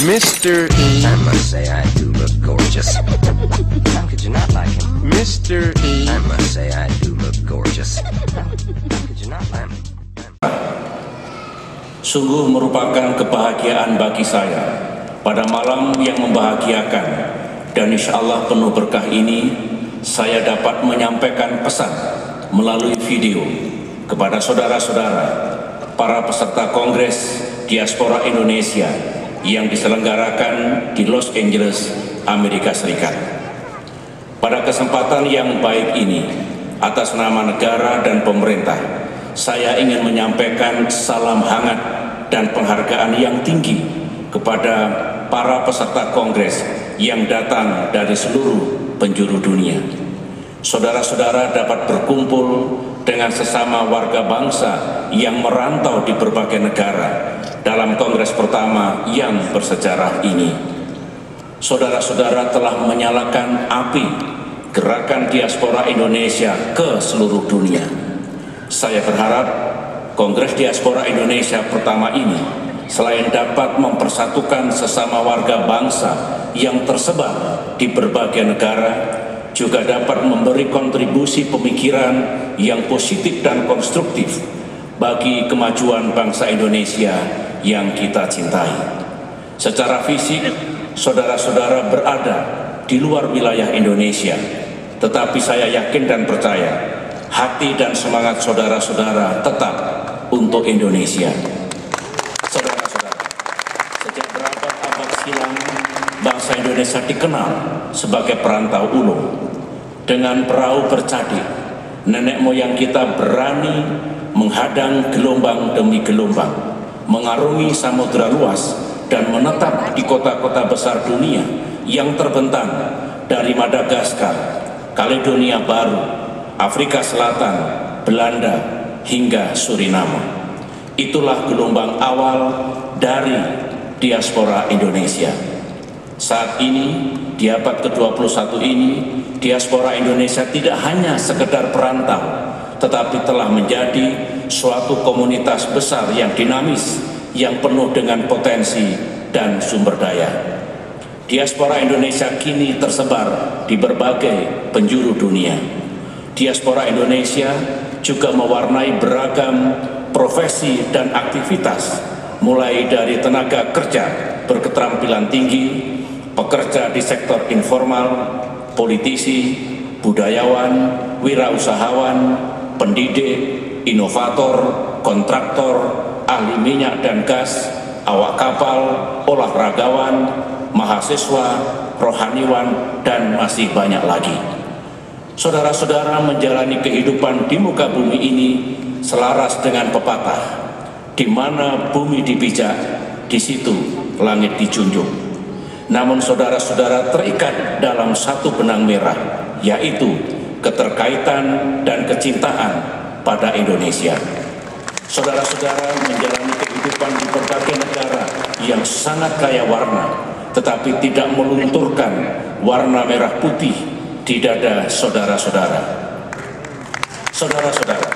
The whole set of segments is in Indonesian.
Mr. E. I must say I do look gorgeous. How could you not like him? Mr. E. I must say I do look gorgeous. How could you not like him? Sungguh merupakan kebahagiaan bagi saya pada malam yang membahagiakan, dan insya Allah penuh berkah ini saya dapat menyampaikan pesan melalui video kepada saudara-saudara para peserta Kongres Diaspora Indonesia yang diselenggarakan di Los Angeles, Amerika Serikat. Pada kesempatan yang baik ini, atas nama negara dan pemerintah, saya ingin menyampaikan salam hangat dan penghargaan yang tinggi kepada para peserta Kongres yang datang dari seluruh penjuru dunia. Saudara-saudara dapat berkumpul dengan sesama warga bangsa yang merantau di berbagai negara dalam Kongres pertama yang bersejarah ini. Saudara-saudara telah menyalakan api gerakan diaspora Indonesia ke seluruh dunia. Saya berharap Kongres Diaspora Indonesia pertama ini selain dapat mempersatukan sesama warga bangsa yang tersebar di berbagai negara, juga dapat memberi kontribusi pemikiran yang positif dan konstruktif bagi kemajuan bangsa Indonesia yang kita cintai. Secara fisik, saudara-saudara berada di luar wilayah Indonesia, tetapi saya yakin dan percaya hati dan semangat saudara-saudara tetap untuk Indonesia. Saudara-saudara, sejak berabad-abad silam, bangsa Indonesia dikenal sebagai perantau ulung. Dengan perahu bercadik, nenek moyang kita berani menghadang gelombang demi gelombang, mengarungi samudera luas, dan menetap di kota-kota besar dunia yang terbentang dari Madagaskar, Kaledonia Baru, Afrika Selatan, Belanda, hingga Suriname. Itulah gelombang awal dari diaspora Indonesia. Saat ini, di abad ke-21 ini, diaspora Indonesia tidak hanya sekedar perantau, tetapi telah menjadi suatu komunitas besar yang dinamis, yang penuh dengan potensi dan sumber daya. Diaspora Indonesia kini tersebar di berbagai penjuru dunia. Diaspora Indonesia juga mewarnai beragam profesi dan aktivitas, mulai dari tenaga kerja berketerampilan tinggi, pekerja di sektor informal, politisi, budayawan, wirausahawan, pendidik, inovator, kontraktor, ahli minyak dan gas, awak kapal, olahragawan, mahasiswa, rohaniwan, dan masih banyak lagi. Saudara-saudara menjalani kehidupan di muka bumi ini selaras dengan pepatah, di mana bumi dipijak, di situ langit dijunjung. Namun saudara-saudara terikat dalam satu benang merah, yaitu keterkaitan dan kecintaan pada Indonesia. Saudara-saudara menjalani kehidupan di berbagai negara yang sangat kaya warna, tetapi tidak melunturkan warna merah putih di dada saudara-saudara. Saudara-saudara,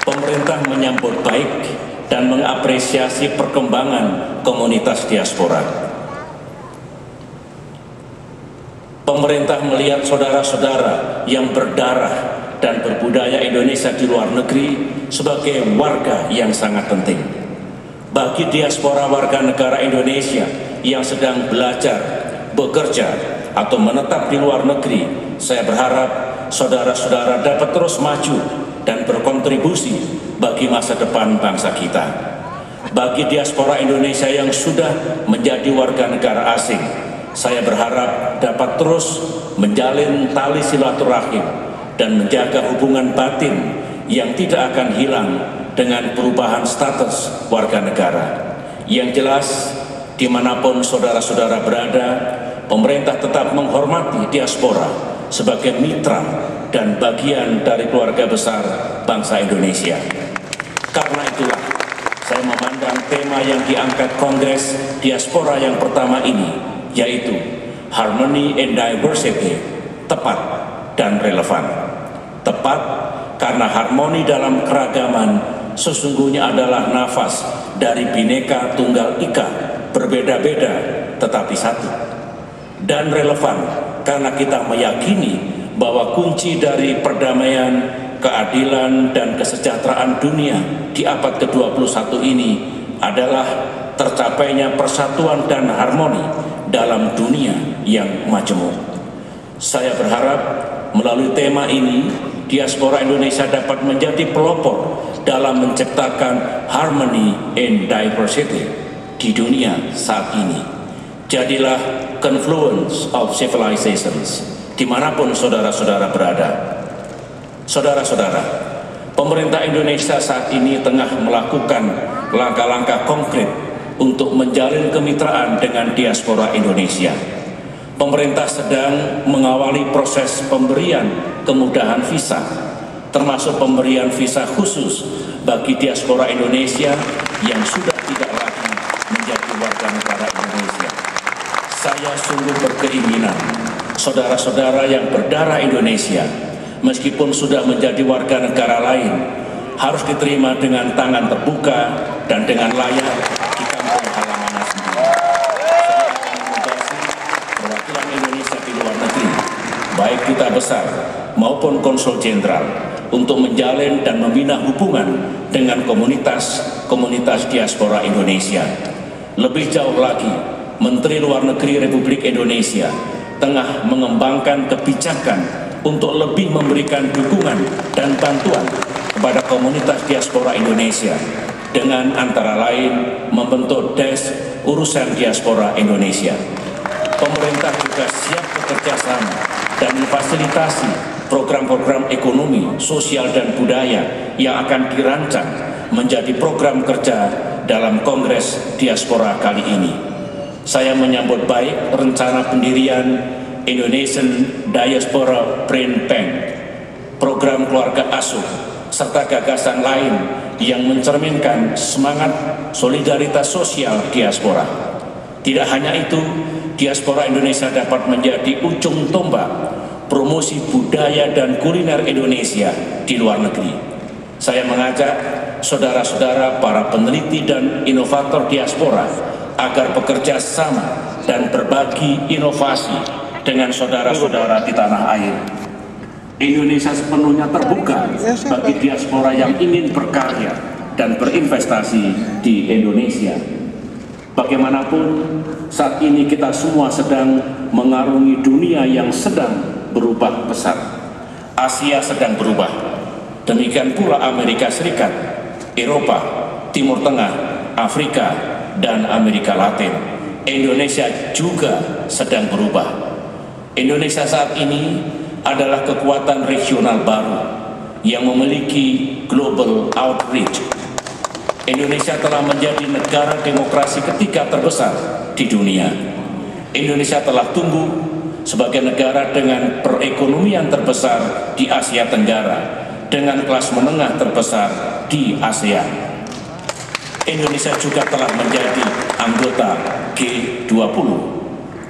pemerintah menyambut baik dan mengapresiasi perkembangan komunitas diaspora. Pemerintah melihat saudara-saudara yang berdarah dan berbudaya Indonesia di luar negeri sebagai warga yang sangat penting. Bagi diaspora warga negara Indonesia yang sedang belajar, bekerja, atau menetap di luar negeri, saya berharap saudara-saudara dapat terus maju dan berkontribusi bagi masa depan bangsa kita. Bagi diaspora Indonesia yang sudah menjadi warga negara asing, saya berharap dapat terus menjalin tali silaturahim dan menjaga hubungan batin yang tidak akan hilang dengan perubahan status warga negara. Yang jelas, dimanapun saudara-saudara berada, pemerintah tetap menghormati diaspora sebagai mitra dan bagian dari keluarga besar bangsa Indonesia. Karena itulah, saya memandang tema yang diangkat Kongres Diaspora yang pertama ini, yaitu Harmony and Diversity, tepat dan relevan. Tepat karena harmoni dalam keragaman sesungguhnya adalah nafas dari Bhinneka Tunggal Ika berbeda-beda tetapi satu, dan relevan karena kita meyakini bahwa kunci dari perdamaian, keadilan, dan kesejahteraan dunia di abad ke-21 ini adalah tercapainya persatuan dan harmoni dalam dunia yang majemuk. Saya berharap melalui tema ini, diaspora Indonesia dapat menjadi pelopor dalam menciptakan harmony and diversity di dunia saat ini. Jadilah confluence of civilizations dimanapun saudara-saudara berada. Saudara-saudara, pemerintah Indonesia saat ini tengah melakukan langkah-langkah konkret untuk menjalin kemitraan dengan diaspora Indonesia. Pemerintah sedang mengawali proses pemberian kemudahan visa, termasuk pemberian visa khusus bagi diaspora Indonesia yang sudah tidak lagi menjadi warga negara Indonesia. Saya sungguh berkeinginan saudara-saudara yang berdarah Indonesia, meskipun sudah menjadi warga negara lain, harus diterima dengan tangan terbuka dan dengan layak di kampung halamannya sendiri. Saya akan menegasi perwakilan Indonesia di luar negeri, baik duta besar maupun konsul jenderal, untuk menjalin dan membina hubungan dengan komunitas diaspora Indonesia. Lebih jauh lagi, Menteri Luar Negeri Republik Indonesia tengah mengembangkan kebijakan untuk lebih memberikan dukungan dan bantuan kepada komunitas diaspora Indonesia dengan antara lain membentuk Desk Urusan Diaspora Indonesia. Pemerintah juga siap bekerja sama dan memfasilitasi program-program ekonomi, sosial, dan budaya yang akan dirancang menjadi program kerja dalam Kongres Diaspora kali ini. Saya menyambut baik rencana pendirian Indonesian Diaspora Brain Bank, program keluarga asuh, serta gagasan lain yang mencerminkan semangat solidaritas sosial diaspora. Tidak hanya itu, diaspora Indonesia dapat menjadi ujung tombak promosi budaya dan kuliner Indonesia di luar negeri. Saya mengajak saudara-saudara para peneliti dan inovator diaspora agar bekerja sama dan berbagi inovasi dengan saudara-saudara di tanah air. Indonesia sepenuhnya terbuka bagi diaspora yang ingin berkarya dan berinvestasi di Indonesia. Bagaimanapun, saat ini kita semua sedang mengarungi dunia yang sedang berubah pesat. Asia sedang berubah, demikian pula Amerika Serikat, Eropa, Timur Tengah, Afrika, dan Amerika Latin. Indonesia juga sedang berubah. Indonesia saat ini adalah kekuatan regional baru yang memiliki global outreach. Indonesia telah menjadi negara demokrasi ketiga terbesar di dunia. Indonesia telah tumbuh sebagai negara dengan perekonomian terbesar di Asia Tenggara, dengan kelas menengah terbesar di ASEAN. Indonesia juga telah menjadi anggota G20.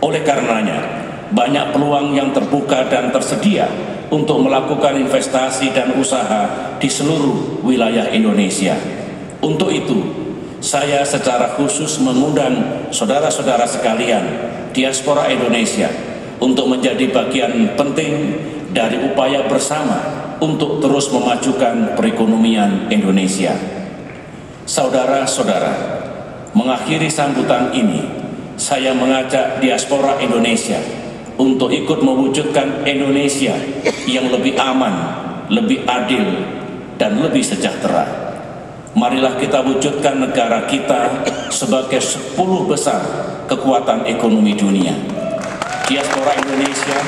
Oleh karenanya, banyak peluang yang terbuka dan tersedia untuk melakukan investasi dan usaha di seluruh wilayah Indonesia. Untuk itu, saya secara khusus mengundang saudara-saudara sekalian diaspora Indonesia untuk menjadi bagian penting dari upaya bersama untuk terus memajukan perekonomian Indonesia. Saudara-saudara, mengakhiri sambutan ini, saya mengajak diaspora Indonesia untuk ikut mewujudkan Indonesia yang lebih aman, lebih adil, dan lebih sejahtera. Marilah kita wujudkan negara kita sebagai 10 besar kekuatan ekonomi dunia. Diaspora Indonesia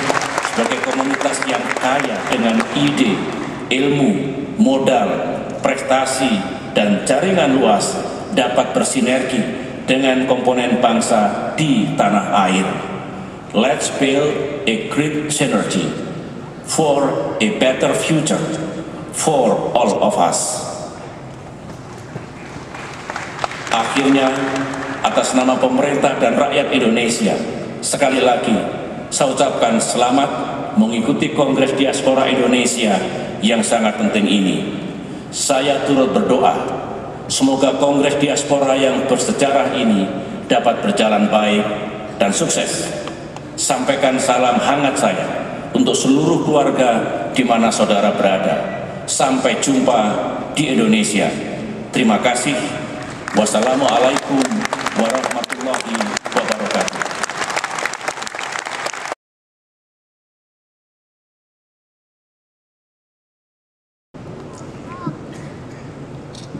sebagai komunitas yang kaya dengan ide, ilmu, modal, prestasi, dan jaringan luas dapat bersinergi dengan komponen bangsa di tanah air. Let's build a great synergy for a better future for all of us. Akhirnya, atas nama pemerintah dan rakyat Indonesia, sekali lagi saya ucapkan selamat mengikuti Kongres Diaspora Indonesia yang sangat penting ini. Saya turut berdoa Semoga Kongres Diaspora yang bersejarah ini dapat berjalan baik dan sukses. Sampaikan salam hangat saya untuk seluruh keluarga di mana saudara berada. Sampai jumpa di Indonesia. Terima kasih. Wassalamualaikum warahmatullahi wabarakatuh.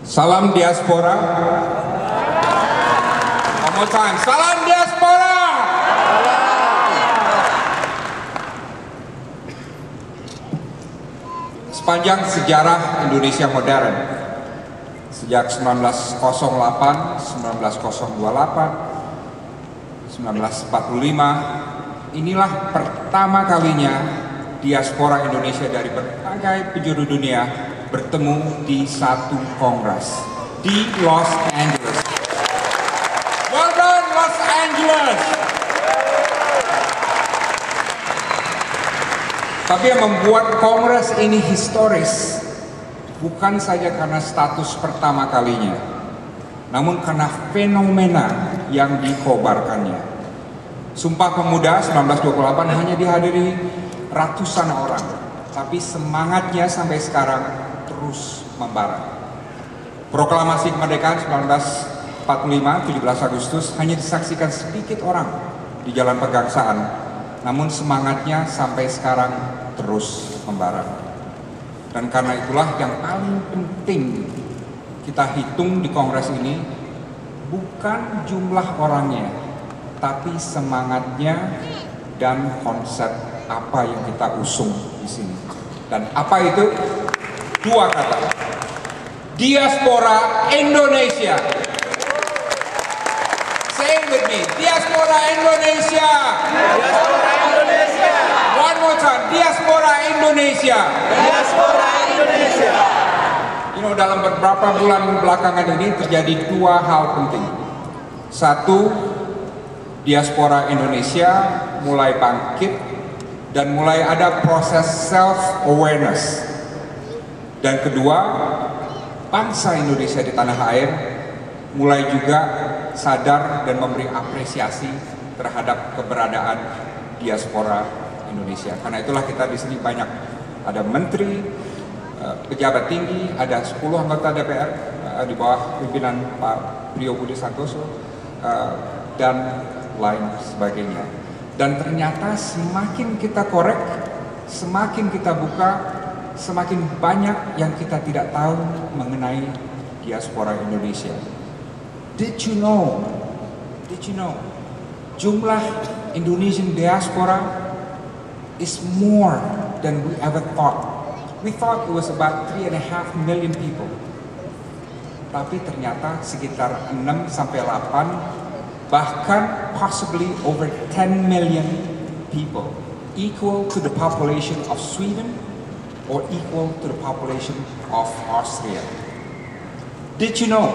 Salam diaspora. One more time. Salam diaspora. Sepanjang sejarah Indonesia modern, sejak 1908, 1928, 1945, inilah pertama kalinya diaspora Indonesia dari berbagai penjuru dunia bertemu di satu kongres di Los Angeles. Well done, Los Angeles! Tapi yang membuat kongres ini historis bukan saja karena status pertama kalinya, namun karena fenomena yang dikobarkannya. Sumpah Pemuda 1928 hanya dihadiri ratusan orang, tapi semangatnya sampai sekarang terus membara. Proklamasi kemerdekaan 1945, 17 Agustus hanya disaksikan sedikit orang di Jalan Pegangsaan, namun semangatnya sampai sekarang terus membara. Dan karena itulah yang paling penting kita hitung di kongres ini bukan jumlah orangnya, tapi semangatnya dan konsep apa yang kita usung di sini. Dan apa itu? Dua kata. Diaspora Indonesia. Say it with me. Diaspora Indonesia. Diaspora Indonesia. One more time. Diaspora Indonesia. Diaspora Indonesia. You know, dalam beberapa bulan belakangan ini terjadi dua hal penting. Satu, diaspora Indonesia mulai bangkit dan mulai ada proses self-awareness. Dan kedua, bangsa Indonesia di tanah air mulai juga sadar dan memberi apresiasi terhadap keberadaan diaspora Indonesia. Karena itulah kita di sini banyak ada menteri, pejabat tinggi, ada 10 anggota DPR di bawah pimpinan Pak Priyo Budi Santoso dan lain sebagainya. Dan ternyata semakin kita korek, semakin kita buka, semakin banyak yang kita tidak tahu mengenai diaspora Indonesia. Did you know? Jumlah Indonesian diaspora is more than we ever thought. We thought it was about 3.5 million people. Tapi ternyata sekitar 6 sampai 8, bahkan possibly over 10 million people, equal to the population of Sweden or equal to the population of Austria. Did you know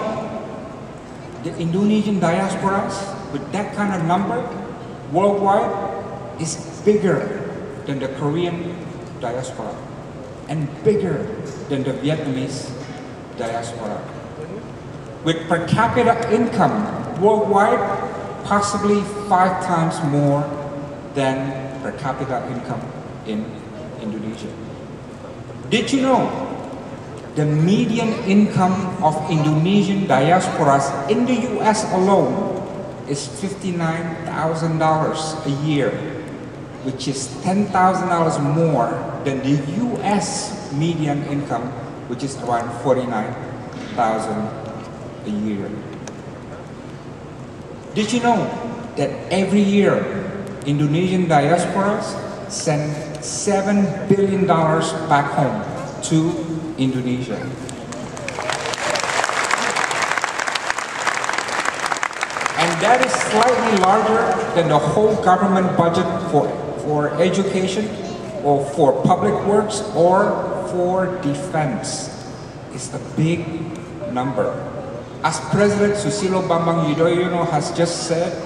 the Indonesian diasporas with that kind of number worldwide is bigger than the Korean diaspora and bigger than the Vietnamese diaspora? With per capita income worldwide possibly 5 times more than per capita income in Indonesia. Did you know the median income of Indonesian diasporas in the US alone is $59,000 a year, which is $10,000 more than the US median income, which is around $49,000 a year. Did you know that every year Indonesian diasporas send $7 billion back home to Indonesia? And that is slightly larger than the whole government budget for education or for public works or for defense. It's a big number. As President Susilo Bambang Yudhoyono has just said,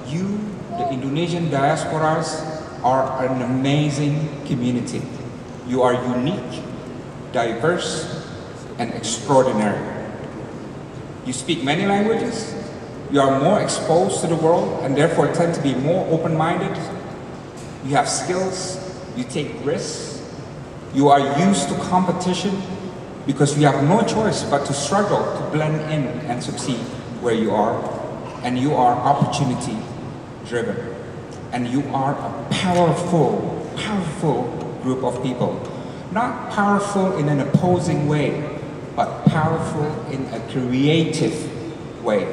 you, the Indonesian diasporas, are an amazing community. You are unique, diverse, and extraordinary. You speak many languages, you are more exposed to the world and therefore tend to be more open-minded. You have skills, you take risks, you are used to competition because you have no choice but to struggle to blend in and succeed where you are, and you are opportunity driven. And you are a powerful group of people. Not powerful in an opposing way, but powerful in a creative way.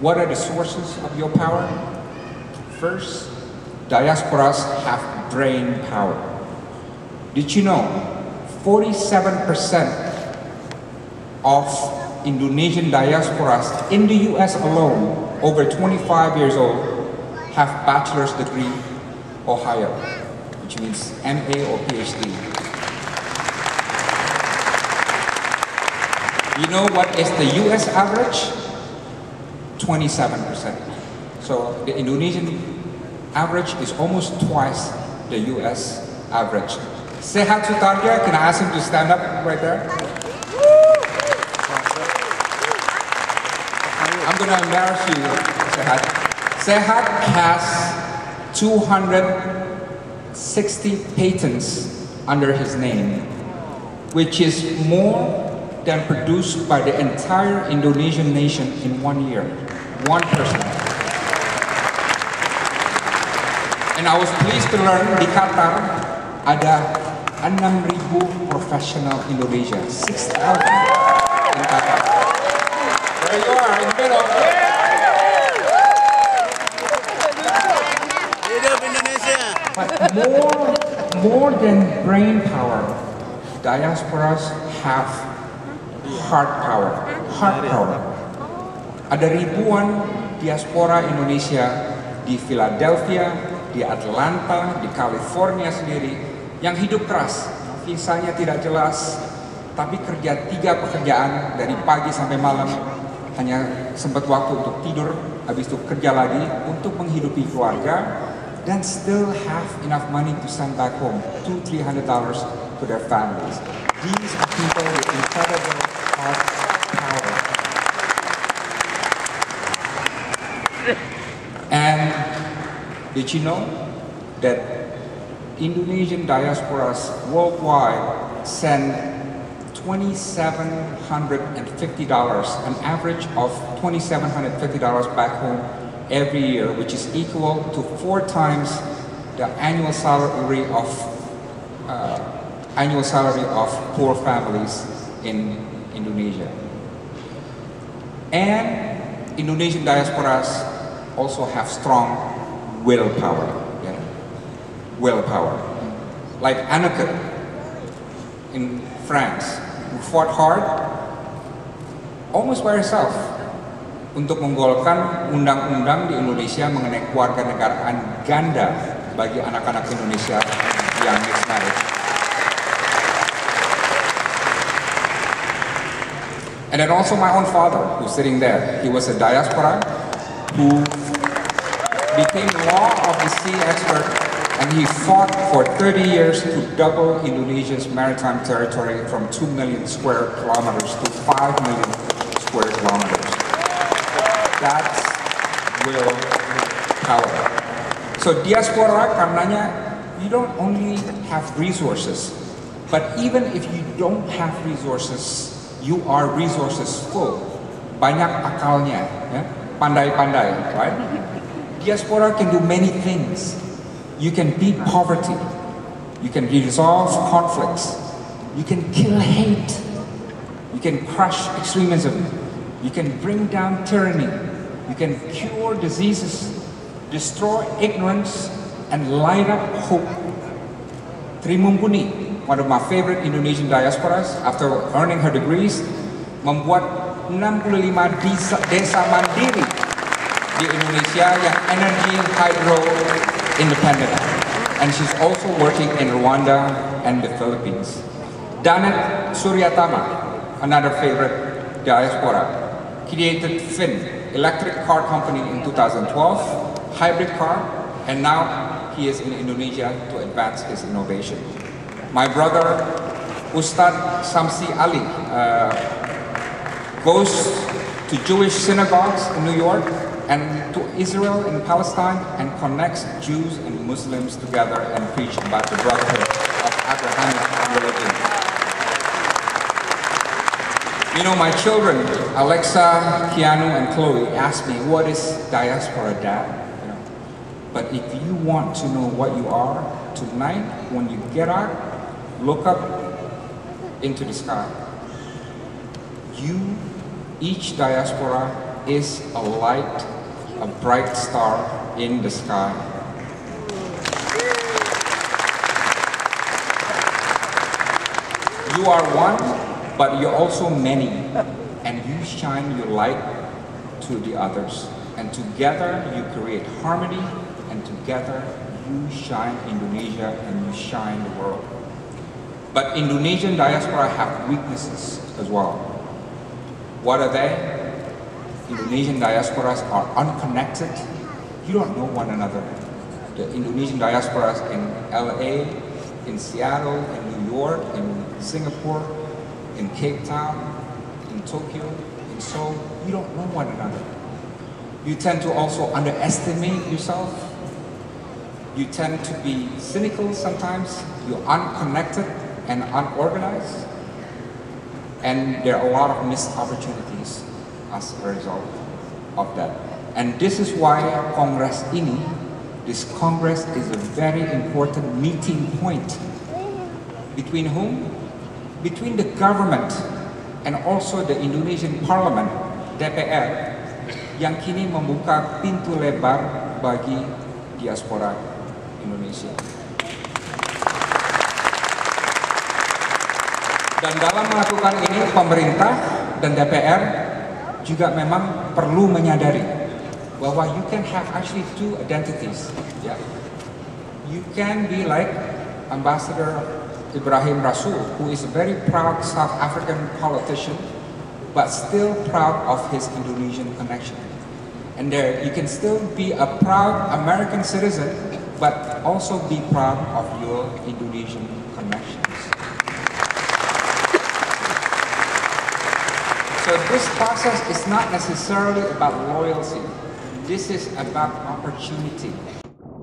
What are the sources of your power? First, diasporas have brain power. Did you know 47% of Indonesian diasporas in the US alone, over 25 years old, have bachelor's degree or higher, which means MA or PhD. You know what is the US average? 27%. So the Indonesian average is almost twice the US average. Sehat Sutarja, can I ask him to stand up right there? I'm going to embarrass you, Sehat. Sehat has 260 patents under his name, which is more than produced by the entire Indonesian nation in 1 year. One person. And I was pleased to learn di Qatar ada 6.000 profesional Indonesia, 6,000 in Qatar. There you are in the middle. Hidup Indonesia. But more than brain power, diasporas have heart power. Heart power. Ada ribuan diaspora Indonesia di Philadelphia, di Atlanta, di California sendiri yang hidup keras, visanya tidak jelas, tapi kerja 3 pekerjaan dari pagi sampai malam, hanya sempat waktu untuk tidur, habis itu kerja lagi untuk menghidupi keluarga, dan still have enough money to send back home, $200-300 to their families. These are people with incredible heart power. And did you know that Indonesian diasporas worldwide send $2,750, an average of $2,750 back home every year, which is equal to 4 times the annual salary of poor families in Indonesia. And Indonesian diasporas also have strong willpower. Yeah? Willpower. Like Anneke in France, who fought hard almost by herself untuk menggolkan undang-undang di Indonesia mengenai kewarganegaraan ganda bagi anak-anak Indonesia yang mixed marriage. And then also my own father, who's sitting there. He was a diaspora who became law of the sea expert, and he fought for 30 years to double Indonesia's maritime territory from 2 million square kilometers to 5 million square kilometers. That's will power. So diaspora karenanya, you don't only have resources, but even if you don't have resources, you are resources full. Banyak akalnya, ya? Pandai-pandai, right? Diaspora can do many things. You can beat poverty. You can resolve conflicts. You can kill hate. You can crush extremism. You can bring down tyranny. You can cure diseases, destroy ignorance, and light up hope. Tri Mumpuni, one of my favorite Indonesian diasporas, after earning her degrees, membuat 65 desa mandiri di Indonesia yang energy hydro independent. And she's also working in Rwanda and the Philippines. Danet Suryatama, another favorite diaspora, created Finn, electric car company in 2012, hybrid car, and now he is in Indonesia to advance his innovation. My brother, Ustad Samsi Ali, goes to Jewish synagogues in New York and to Israel and Palestine, and connects Jews and Muslims together and preach about the brotherhood of Abrahamic religion. You know, my children, Alexa, Keanu, and Chloe, ask me, what is diaspora, Dad? You know, but if you want to know what you are, tonight, when you get out, look up into the sky. Each diaspora is a light, a bright star in the sky. You are one, but you're also many, and you shine your light to the others. And together you create harmony, and together you shine Indonesia and you shine the world. But Indonesian diaspora have weaknesses as well. What are they? Indonesian diasporas are unconnected. You don't know one another. The Indonesian diasporas in LA, in Seattle, in New York, in Singapore, in Cape Town, in Tokyo, in Seoul, you don't know one another. You tend to also underestimate yourself. You tend to be cynical sometimes. You're unconnected and unorganized. And there are a lot of missed opportunities as a result of that. And this is why this Congress is a very important meeting point. Between whom? Between the government and also the Indonesian Parliament, DPR, yang kini membuka pintu lebar bagi diaspora Indonesia. Dan dalam melakukan ini, pemerintah dan DPR juga memang perlu menyadari bahwa you can have actually two identities. Yeah. You can be like Ambassador Ibrahim Rasool, who is a very proud South African politician, but still proud of his Indonesian connection. And there, you can still be a proud American citizen, but also be proud of your Indonesian connections. So this process is not necessarily about loyalty. This is about opportunity.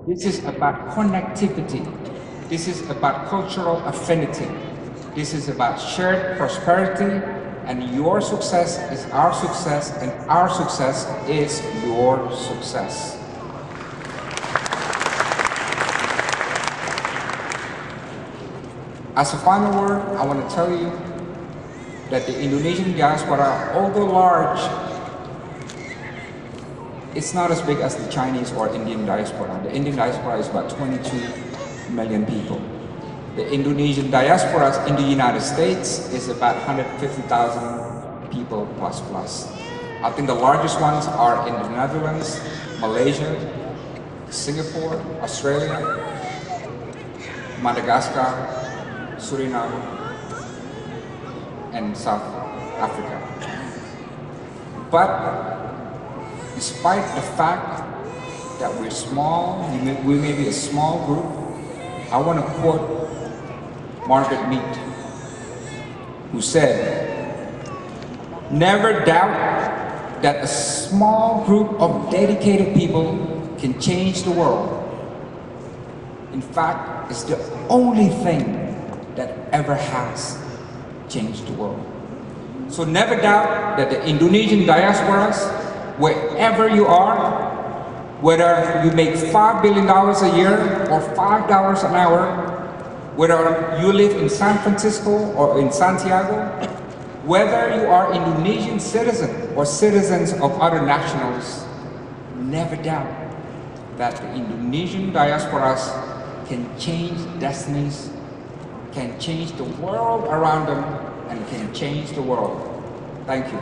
This is about connectivity. This is about cultural affinity. This is about shared prosperity, and your success is our success, and our success is your success. As a final word, I want to tell you that the Indonesian diaspora, although large, it's not as big as the Chinese or Indian diaspora. The Indian diaspora is about 22 million people. The Indonesian diaspora in the United States is about 150,000 people plus. I think the largest ones are in the Netherlands, Malaysia, Singapore, Australia, Madagascar, Suriname, and South Africa. But despite the fact that we're small, we may be a small group, I want to quote Margaret Mead, who said, "Never doubt that a small group of dedicated people can change the world. In fact, it's the only thing that ever has changed the world." So never doubt that the Indonesian diasporas, wherever you are, whether you make $5 billion a year or $5 an hour, whether you live in San Francisco or in Santiago, whether you are Indonesian citizen or citizens of other nationals, never doubt that the Indonesian diasporas can change destinies, can change the world around them, and can change the world. Thank you.